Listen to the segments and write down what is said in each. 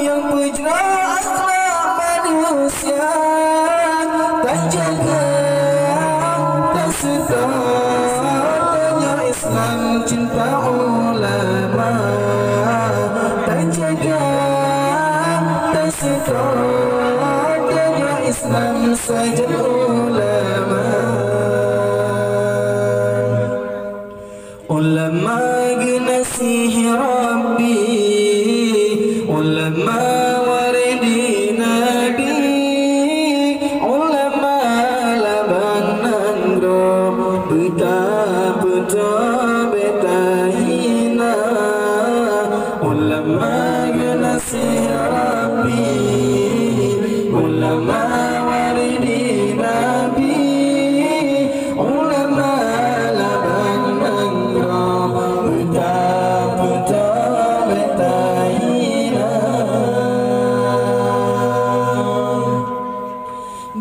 yang pujra akhlak manusia, tak jaga, tak suka, tanya Islam cinta ulama, tak jaga, tak suka, tanya Islam saja ulama. Ulama genasi Rabbi, ulama waridi Nabi, ulama labang nangro, beta beta hina. Ulama genasi Rabbi, ulama waridi Nabi, ulama labang nangro, beta beta hina.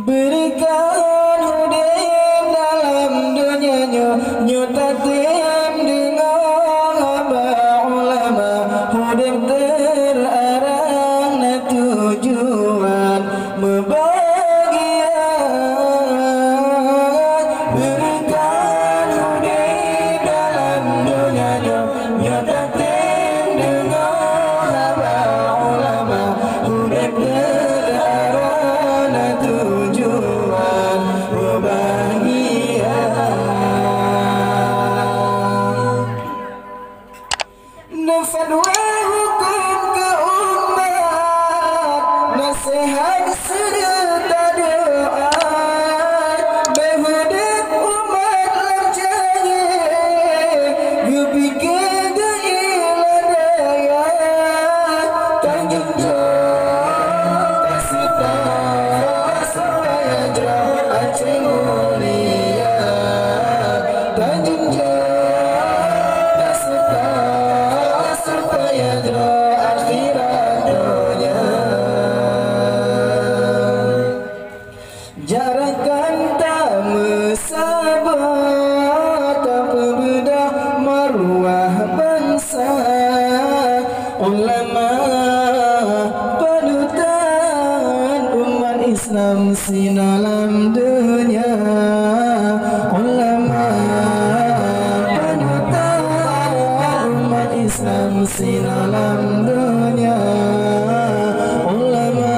Berikan hudim dalam dunianya, nyutatim dengan hamba ulama, hudim terarang na tujuan membahagia. Berikan hudim dalam dunianya, nyutatim dengan hamba ulama, hudim terarang na tujuan berbahagia. Fatwa hukum ke umat, nasihat serta doa, berhudud umat lerjanya, berfikir gailan daya, tanjung jauh tak sita, supaya jauh aceh mulia, tanjung jauh tak sita, supaya jauh akhirat dunia. Jarakan tak mesabat, tak pembedah maruah bangsa, ulama panutan umat Islam sinalam dunia, ulama panutan umat Islam sinalam dunia, ulama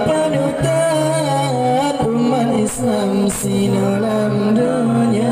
panutan umat Islam sinalam dunia.